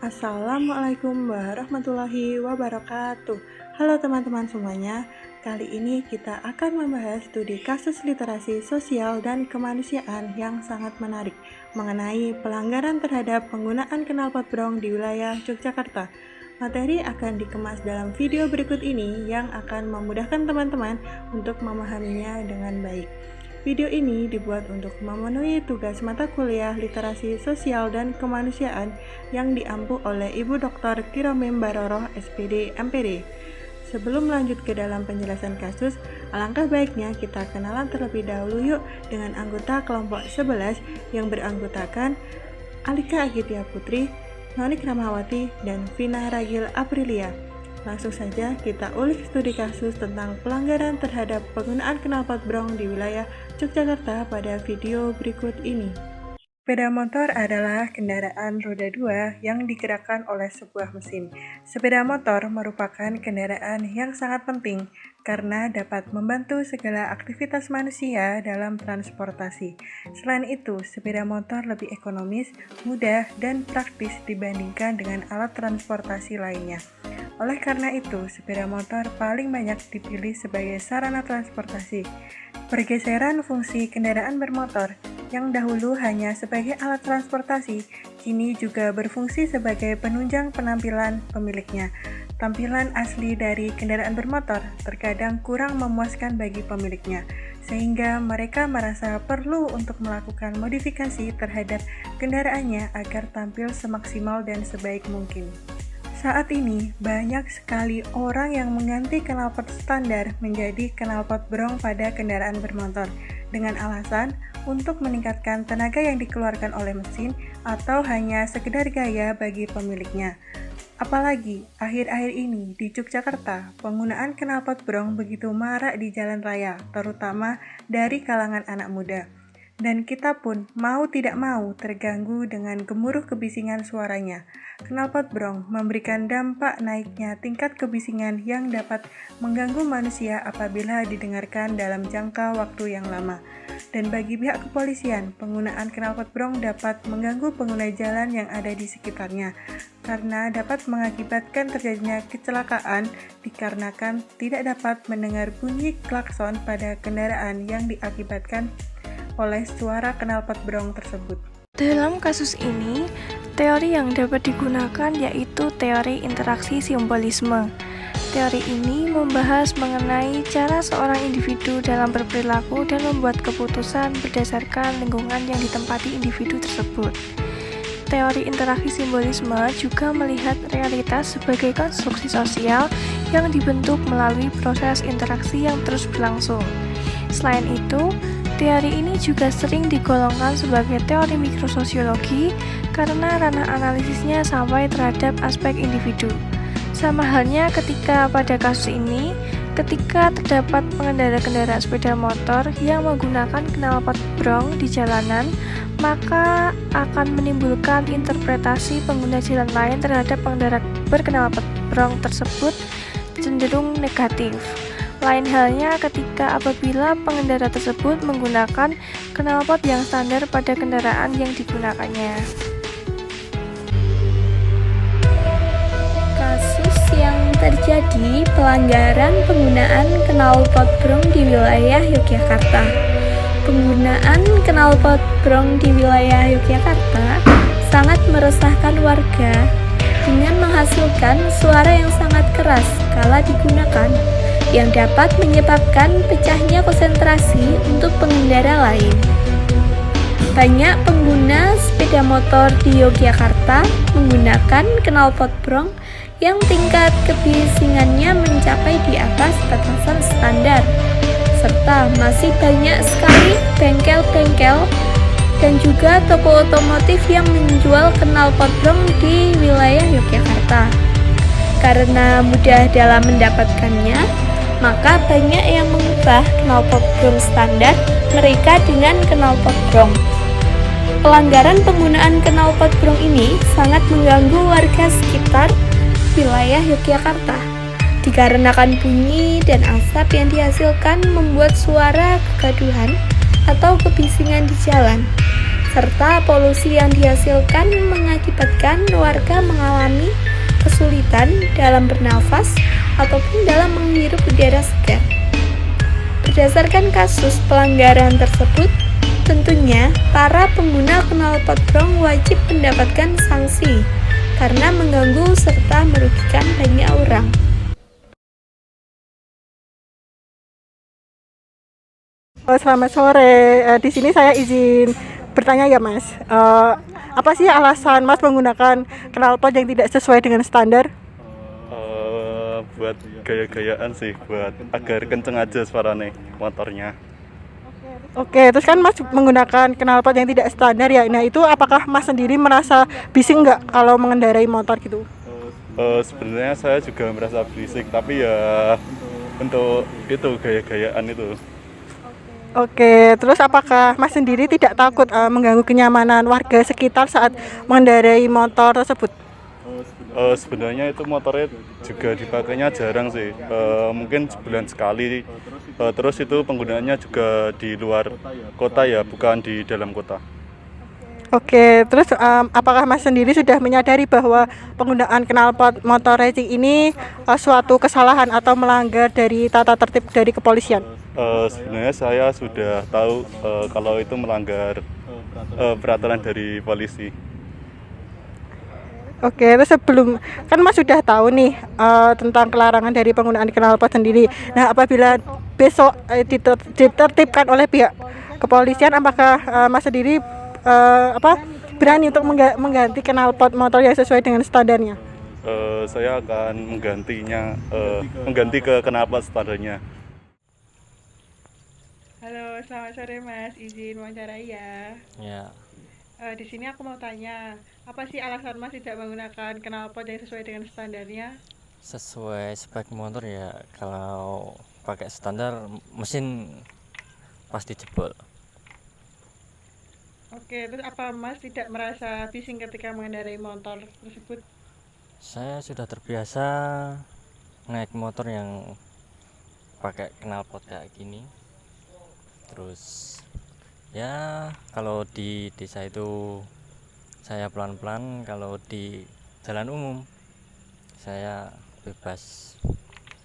Assalamualaikum warahmatullahi wabarakatuh. Halo teman-teman semuanya, kali ini kita akan membahas studi kasus literasi sosial dan kemanusiaan yang sangat menarik mengenai pelanggaran terhadap penggunaan knalpot brong di wilayah Yogyakarta. Materi akan dikemas dalam video berikut ini yang akan memudahkan teman-teman untuk memahaminya dengan baik. Video ini dibuat untuk memenuhi tugas mata kuliah Literasi Sosial dan Kemanusiaan yang diampu oleh Ibu Dr. Kiromim Baroroh, SPD, MPD. Sebelum lanjut ke dalam penjelasan kasus, alangkah baiknya kita kenalan terlebih dahulu yuk dengan anggota kelompok 11 yang beranggotakan Alika Agitya Putri, Nonik Ramawati, dan Vina Ragil Aprilia. Langsung saja kita ulik studi kasus tentang pelanggaran terhadap penggunaan knalpot brong di wilayah Yogyakarta pada video berikut ini. Sepeda motor adalah kendaraan roda 2 yang digerakkan oleh sebuah mesin. Sepeda motor merupakan kendaraan yang sangat penting karena dapat membantu segala aktivitas manusia dalam transportasi. Selain itu, sepeda motor lebih ekonomis, mudah, dan praktis dibandingkan dengan alat transportasi lainnya. Oleh karena itu, sepeda motor paling banyak dipilih sebagai sarana transportasi. Pergeseran fungsi kendaraan bermotor yang dahulu hanya sebagai alat transportasi, kini juga berfungsi sebagai penunjang penampilan pemiliknya. Tampilan asli dari kendaraan bermotor terkadang kurang memuaskan bagi pemiliknya, sehingga mereka merasa perlu untuk melakukan modifikasi terhadap kendaraannya agar tampil semaksimal dan sebaik mungkin. Saat ini, banyak sekali orang yang mengganti knalpot standar menjadi knalpot brong pada kendaraan bermotor dengan alasan untuk meningkatkan tenaga yang dikeluarkan oleh mesin atau hanya sekedar gaya bagi pemiliknya. Apalagi, akhir-akhir ini di Yogyakarta, penggunaan knalpot brong begitu marak di jalan raya, terutama dari kalangan anak muda. Dan kita pun mau tidak mau terganggu dengan gemuruh kebisingan suaranya. Knalpot brong memberikan dampak naiknya tingkat kebisingan yang dapat mengganggu manusia apabila didengarkan dalam jangka waktu yang lama. Dan bagi pihak kepolisian, penggunaan knalpot brong dapat mengganggu pengguna jalan yang ada di sekitarnya, karena dapat mengakibatkan terjadinya kecelakaan dikarenakan tidak dapat mendengar bunyi klakson pada kendaraan yang diakibatkan oleh suara knalpot brong tersebut. Dalam kasus ini, teori yang dapat digunakan yaitu teori interaksi simbolisme. Teori ini membahas mengenai cara seorang individu dalam berperilaku dan membuat keputusan berdasarkan lingkungan yang ditempati individu tersebut. Teori interaksi simbolisme juga melihat realitas sebagai konstruksi sosial yang dibentuk melalui proses interaksi yang terus berlangsung. Selain itu, teori ini juga sering digolongkan sebagai teori mikrososiologi karena ranah analisisnya sampai terhadap aspek individu. Sama halnya ketika pada kasus ini, ketika terdapat pengendara kendaraan sepeda motor yang menggunakan knalpot brong di jalanan, maka akan menimbulkan interpretasi pengguna jalan lain terhadap pengendara berknalpot brong tersebut cenderung negatif. Lain halnya ketika apabila pengendara tersebut menggunakan knalpot yang standar pada kendaraan yang digunakannya. Kasus yang terjadi pelanggaran penggunaan knalpot brong di wilayah Yogyakarta. Penggunaan knalpot brong di wilayah Yogyakarta sangat meresahkan warga dengan menghasilkan suara yang sangat keras kala digunakan, yang dapat menyebabkan pecahnya konsentrasi untuk pengendara lain. Banyak pengguna sepeda motor di Yogyakarta menggunakan knalpot brong yang tingkat kebisingannya mencapai di atas batasan standar, serta masih banyak sekali bengkel-bengkel dan juga toko otomotif yang menjual knalpot brong di wilayah Yogyakarta. Karena mudah dalam mendapatkannya, maka banyak yang mengubah knalpot brong standar mereka dengan knalpot brong. Pelanggaran penggunaan knalpot brong ini sangat mengganggu warga sekitar wilayah Yogyakarta, dikarenakan bunyi dan asap yang dihasilkan membuat suara kegaduhan atau kebisingan di jalan, serta polusi yang dihasilkan mengakibatkan warga mengalami kesulitan dalam bernafas ataupun dalam menghirup udara segar. Berdasarkan kasus pelanggaran tersebut, tentunya para pengguna knalpot brong wajib mendapatkan sanksi karena mengganggu serta merugikan banyak orang. Selamat sore. Di sini saya izin bertanya ya, Mas. Apa sih alasan Mas menggunakan knalpot yang tidak sesuai dengan standar? Buat gaya-gayaan sih, buat agar kenceng aja suaranya motornya. Oke, terus kan Mas menggunakan knalpot yang tidak standar ya. Nah, itu apakah Mas sendiri merasa bising nggak kalau mengendarai motor gitu? Sebenarnya saya juga merasa berisik, tapi ya untuk itu gaya-gayaan itu. Oke, terus apakah Mas sendiri tidak takut mengganggu kenyamanan warga sekitar saat mengendarai motor tersebut? Sebenarnya itu motornya juga dipakainya jarang sih, mungkin sebulan sekali. Terus itu penggunaannya juga di luar kota ya, bukan di dalam kota. Oke, terus apakah Mas sendiri sudah menyadari bahwa penggunaan knalpot motor racing ini suatu kesalahan atau melanggar dari tata tertib dari kepolisian? Sebenarnya saya sudah tahu kalau itu melanggar peraturan dari polisi. Oke, terus sebelum kan Mas sudah tahu nih tentang kelarangan dari penggunaan knalpot sendiri. Nah, apabila besok ditertibkan oleh pihak kepolisian, apakah Mas sendiri berani untuk mengganti knalpot motor yang sesuai dengan standarnya? Saya akan mengganti ke knalpot standarnya. Halo, selamat sore Mas. Izin wawancarai ya. Ya, Di sini aku mau tanya, apa sih alasan Mas tidak menggunakan knalpot yang sesuai dengan standarnya? sesuai spek motor ya. Kalau pakai standar mesin pasti jebol. Oke, terus apa Mas tidak merasa bising ketika mengendarai motor tersebut? Saya sudah terbiasa naik motor yang pakai knalpot kayak gini. Terus ya kalau di desa itu saya pelan-pelan, kalau di jalan umum saya bebas.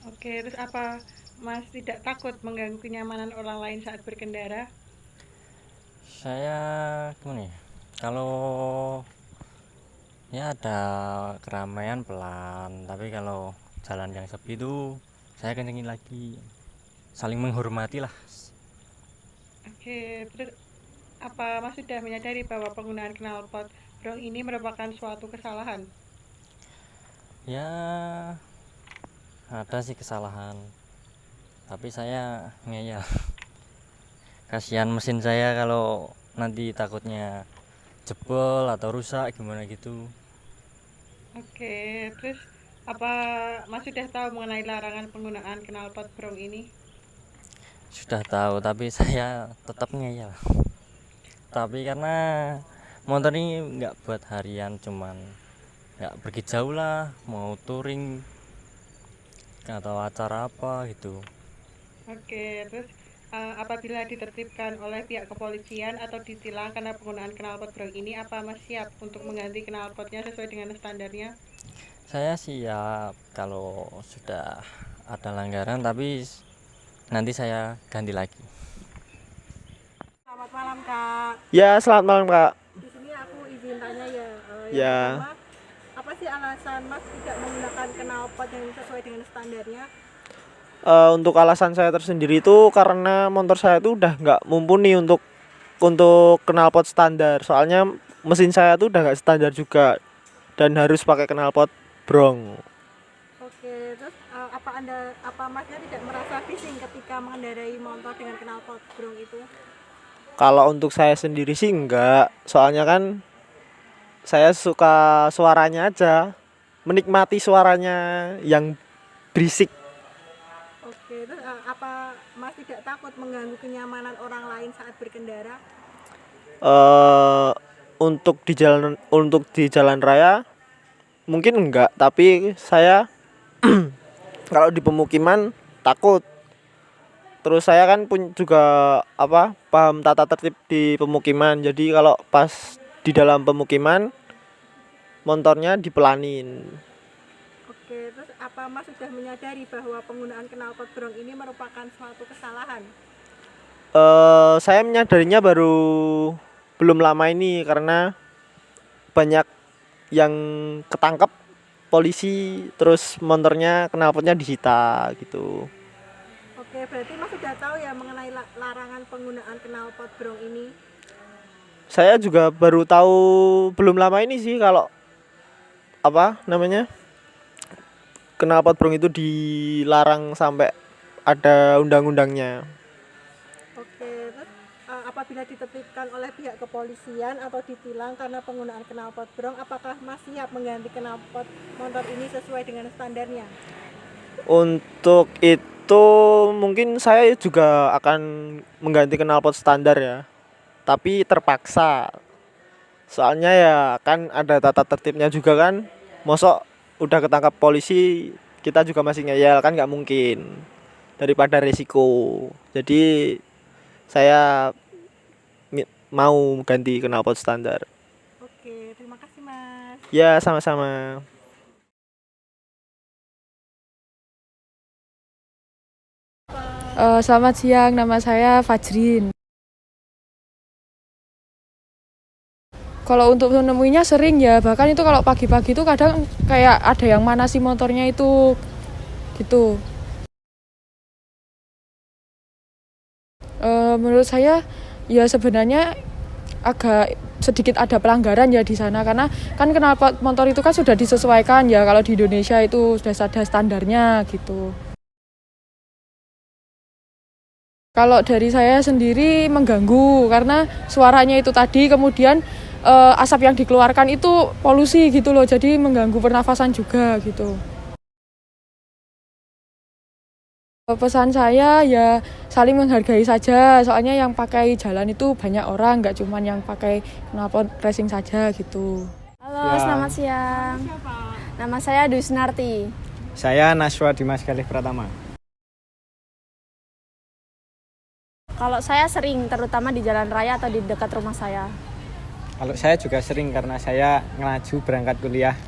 Oke, terus apa Mas tidak takut mengganggu kenyamanan orang lain saat berkendara? Saya gimana ya, kalau ya ada keramaian pelan, tapi kalau jalan yang sepi itu saya kencengin lagi, saling menghormati lah. Oke, terus apa Mas sudah menyadari bahwa penggunaan knalpot brong ini merupakan suatu kesalahan? Ya ada sih kesalahan, tapi saya ngeyel. Kasihan mesin saya kalau nanti takutnya jebol atau rusak gimana gitu. Oke, terus apa Mas sudah tahu mengenai larangan penggunaan knalpot brong ini? Sudah tahu tapi saya tetap ngeyel. Tapi karena motor ini nggak buat harian, cuman nggak pergi jauh lah, mau touring atau acara apa gitu. Oke, terus apabila ditertibkan oleh pihak kepolisian atau ditilang karena penggunaan knalpot brong ini, apa Mas siap untuk mengganti knalpotnya sesuai dengan standarnya? Saya siap kalau sudah ada langgaran, tapi nanti saya ganti lagi. Selamat malam Kak. Ya, selamat malam Kak. Di sini aku izin tanya ya. Ya. Pertama, apa sih alasan Mas tidak menggunakan knalpot yang sesuai dengan standarnya? Untuk alasan saya tersendiri itu karena motor saya itu udah nggak mumpuni untuk knalpot standar. Soalnya mesin saya tuh udah nggak standar juga dan harus pakai knalpot brong. Oke, terus apa Masnya tidak merasa bising ketika mengendarai motor dengan knalpot brong itu? Kalau untuk saya sendiri sih enggak. Soalnya kan saya suka suaranya aja, menikmati suaranya yang berisik. Oke, terus apa Mas tidak takut mengganggu kenyamanan orang lain saat berkendara? Untuk di jalan raya mungkin enggak, tapi saya kalau di pemukiman takut. Terus saya kan pun juga paham tata tertib di pemukiman. Jadi kalau pas di dalam pemukiman motornya dipelanin. Oke, terus apa Mas sudah menyadari bahwa penggunaan knalpot brong ini merupakan suatu kesalahan? Saya menyadarinya baru belum lama ini karena banyak yang ketangkep polisi, terus motornya knalpotnya disita gitu. Oke, berarti Mas sudah tahu ya mengenai larangan penggunaan knalpot brong ini. Saya juga baru tahu belum lama ini sih kalau knalpot brong itu dilarang sampai ada undang-undangnya. Oke, terus apabila ditertibkan oleh pihak kepolisian atau ditilang karena penggunaan knalpot brong, apakah Mas siap mengganti knalpot motor ini sesuai dengan standarnya? Untuk itu mungkin saya juga akan mengganti knalpot standar ya. Tapi terpaksa. Soalnya ya kan ada tata tertibnya juga kan. Mosok udah ketangkap polisi kita juga masih ngeyel kan nggak mungkin. Daripada resiko. Jadi saya mau ganti knalpot standar. Oke, terima kasih Mas. Ya, sama-sama. Selamat siang, nama saya Fajrin. Kalau untuk menemuinya sering ya, bahkan itu kalau pagi-pagi itu kadang kayak ada yang manasi motornya itu gitu. Menurut saya ya sebenarnya agak sedikit ada pelanggaran ya di sana karena kan knalpot motor itu kan sudah disesuaikan ya, kalau di Indonesia itu sudah ada standarnya gitu. Kalau dari saya sendiri mengganggu karena suaranya itu tadi, kemudian asap yang dikeluarkan itu polusi gitu loh, jadi mengganggu pernafasan juga gitu. Pesan saya ya saling menghargai saja, soalnya yang pakai jalan itu banyak orang, nggak cuma yang pakai knalpot racing saja gitu. Halo, selamat siang. Nama saya Dusnarti. Saya Naswa Dimas Galih Pratama. Kalau saya sering, terutama di jalan raya atau di dekat rumah saya. Kalau saya juga sering karena saya ngelaju berangkat kuliah.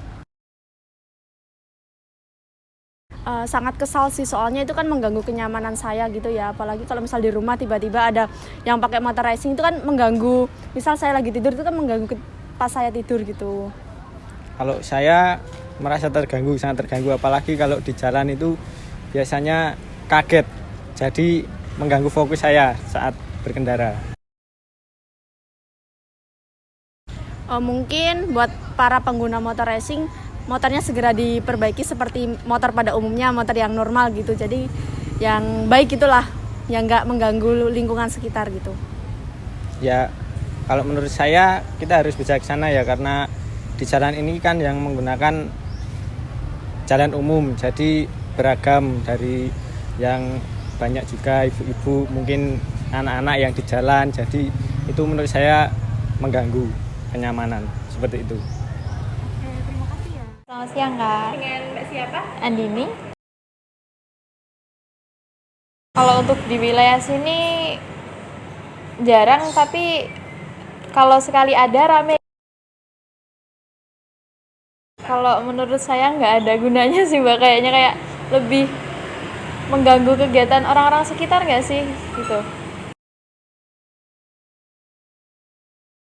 Sangat kesal sih, soalnya itu kan mengganggu kenyamanan saya gitu ya. Apalagi kalau misal di rumah tiba-tiba ada yang pakai motor racing, itu kan mengganggu. Misal saya lagi tidur itu kan mengganggu pas saya tidur gitu. Kalau saya merasa terganggu, sangat terganggu. Apalagi kalau di jalan itu biasanya kaget. Jadi mengganggu fokus saya saat berkendara. Mungkin buat para pengguna motor racing, motornya segera diperbaiki seperti motor pada umumnya, motor yang normal gitu. Jadi yang baik itulah, yang nggak mengganggu lingkungan sekitar gitu. Ya, kalau menurut saya kita harus bijaksana ya, karena di jalan ini kan yang menggunakan jalan umum. Jadi beragam, dari yang banyak juga ibu-ibu, mungkin anak-anak yang di jalan. Jadi itu menurut saya mengganggu kenyamanan seperti itu. Terima kasih ya. Selamat siang Kak. Dengan Mbak siapa? Andini. Kalau untuk di wilayah sini jarang, tapi kalau sekali ada rame. Kalau menurut saya nggak ada gunanya sih Mbak, kayaknya kayak lebih mengganggu kegiatan orang-orang sekitar nggak sih gitu.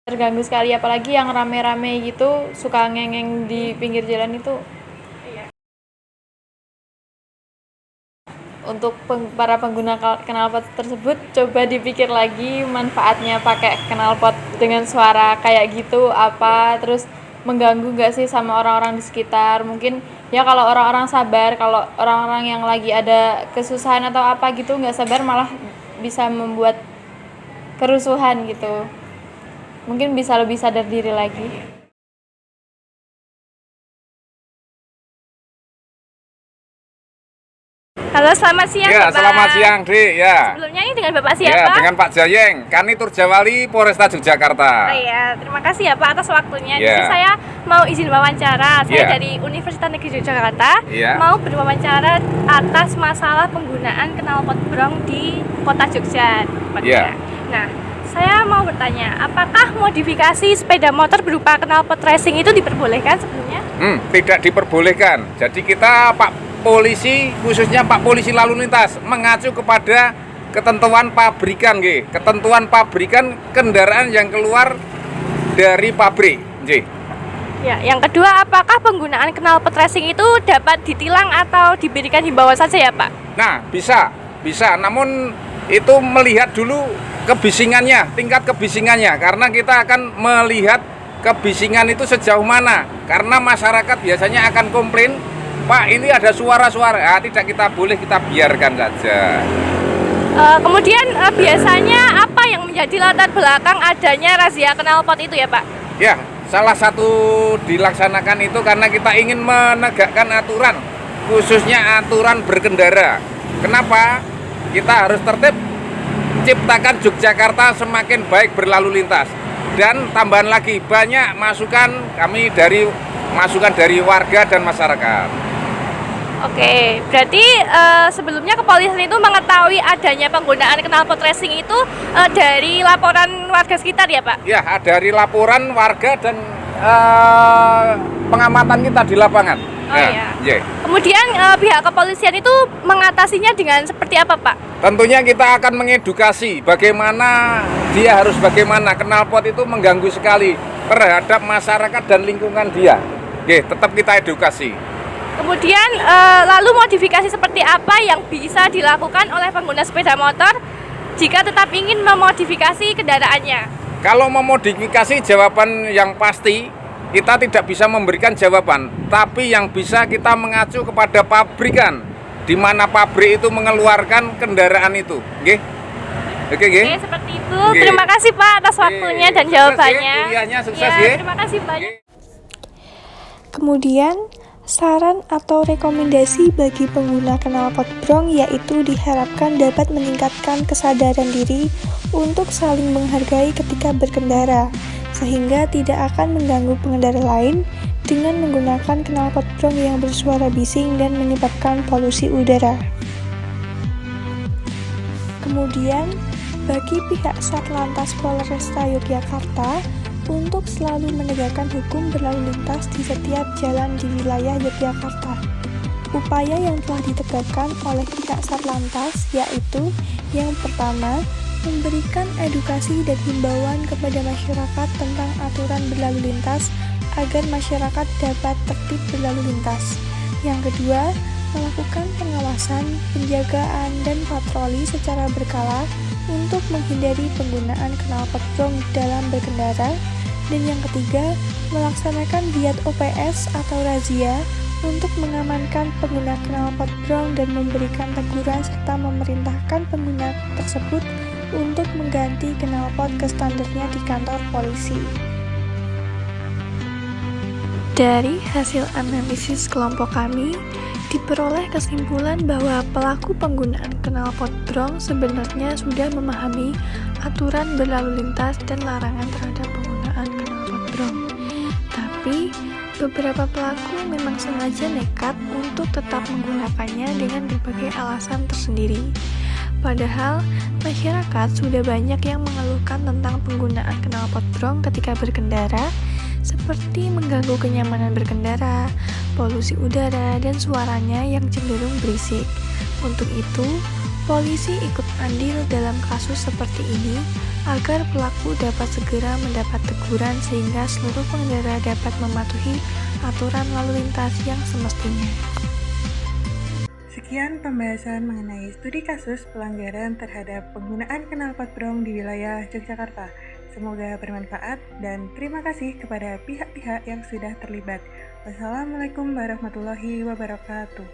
Terganggu sekali, apalagi yang rame-rame gitu suka ngengeng di pinggir jalan itu. Untuk para pengguna knalpot tersebut, coba dipikir lagi manfaatnya pakai knalpot dengan suara kayak gitu apa, terus mengganggu nggak sih sama orang-orang di sekitar. Mungkin ya kalau orang-orang sabar, kalau orang-orang yang lagi ada kesusahan atau apa gitu nggak sabar, malah bisa membuat kerusuhan gitu. Mungkin bisa lebih sadar diri lagi. Halo, selamat siang Ya, Bapak. selamat siang, Dik. Ya. Sebelumnya ini dengan Bapak Ya, siapa? dengan Pak Jayeng, Kanitur Jawali Polresta Yogyakarta. Oh iya, terima kasih ya Pak atas waktunya. Ya. Jadi saya mau izin wawancara. Saya Ya. dari Universitas Negeri Yogyakarta. Ya. Mau berwawancara atas masalah penggunaan knalpot brong di Kota Jogja. Ya. Nah, saya mau bertanya, apakah modifikasi sepeda motor berupa knalpot racing itu diperbolehkan sebelumnya? Tidak diperbolehkan. Jadi kita Pak Polisi, khususnya Pak Polisi Lalu Lintas, mengacu kepada ketentuan pabrikan, nggih. Ketentuan pabrikan kendaraan yang keluar dari pabrik, nggih. Ya, yang kedua, apakah penggunaan knalpot racing itu dapat ditilang atau diberikan himbauan saja ya Pak? Nah, bisa. Namun itu melihat dulu kebisingannya, tingkat kebisingannya. Karena kita akan melihat kebisingan itu sejauh mana. Karena masyarakat biasanya akan komplain, Pak, ini ada suara-suara. Tidak kita boleh, kita biarkan saja. Kemudian biasanya apa yang menjadi latar belakang adanya razia knalpot itu ya Pak? Ya, salah satu dilaksanakan itu karena kita ingin menegakkan aturan, khususnya aturan berkendara. Kenapa? Kita harus tertib, ciptakan Yogyakarta semakin baik berlalu lintas. Dan tambahan lagi, banyak masukan dari warga dan masyarakat. Oke, berarti sebelumnya kepolisian itu mengetahui adanya penggunaan knalpot racing itu dari laporan warga sekitar ya Pak? Ya, dari laporan warga dan pengamatan kita di lapangan. Oh iya. Kemudian pihak kepolisian itu mengatasinya dengan seperti apa Pak? Tentunya kita akan mengedukasi bagaimana knalpot itu mengganggu sekali terhadap masyarakat dan lingkungan dia. Oke, tetap kita edukasi. Kemudian lalu modifikasi seperti apa yang bisa dilakukan oleh pengguna sepeda motor jika tetap ingin memodifikasi kendaraannya? Kalau memodifikasi, jawaban yang pasti kita tidak bisa memberikan jawaban, tapi yang bisa kita mengacu kepada pabrikan, di mana pabrik itu mengeluarkan kendaraan itu. Oke, seperti itu. Terima kasih Pak atas waktunya dan jawabannya. Kuliahnya sukses ya. Terima kasih banyak. Kemudian, saran atau rekomendasi bagi pengguna knalpot brong yaitu diharapkan dapat meningkatkan kesadaran diri untuk saling menghargai ketika berkendara, sehingga tidak akan mengganggu pengendara lain dengan menggunakan knalpot brong yang bersuara bising dan menyebabkan polusi udara. Kemudian, bagi pihak Satlantas Polresta Yogyakarta untuk selalu menegakkan hukum berlalu lintas di setiap jalan di wilayah Yogyakarta. Upaya yang telah ditegakkan oleh pihak Satlantas yaitu yang pertama, memberikan edukasi dan himbauan kepada masyarakat tentang aturan berlalu lintas agar masyarakat dapat tertib berlalu lintas. Yang kedua, melakukan pengawasan, penjagaan, dan patroli secara berkala untuk menghindari penggunaan knalpot brong dalam berkendara. Dan yang ketiga, melaksanakan giat OPS atau razia untuk mengamankan pengguna knalpot brong dan memberikan teguran serta memerintahkan pengguna tersebut untuk mengganti knalpot ke standarnya di kantor polisi. Dari hasil analisis kelompok kami, diperoleh kesimpulan bahwa pelaku penggunaan knalpot brong sebenarnya sudah memahami aturan berlalu lintas dan larangan terhadap penggunaan knalpot brong. Tapi, beberapa pelaku memang sengaja nekat untuk tetap menggunakannya dengan berbagai alasan tersendiri. Padahal, masyarakat sudah banyak yang mengeluhkan tentang penggunaan knalpot brong ketika berkendara, seperti mengganggu kenyamanan berkendara, polusi udara, dan suaranya yang cenderung berisik. Untuk itu, polisi ikut andil dalam kasus seperti ini agar pelaku dapat segera mendapat teguran sehingga seluruh pengendara dapat mematuhi aturan lalu lintas yang semestinya. Sekian pembahasan mengenai studi kasus pelanggaran terhadap penggunaan knalpot brong di wilayah Yogyakarta. Semoga bermanfaat dan terima kasih kepada pihak-pihak yang sudah terlibat. Wassalamualaikum warahmatullahi wabarakatuh.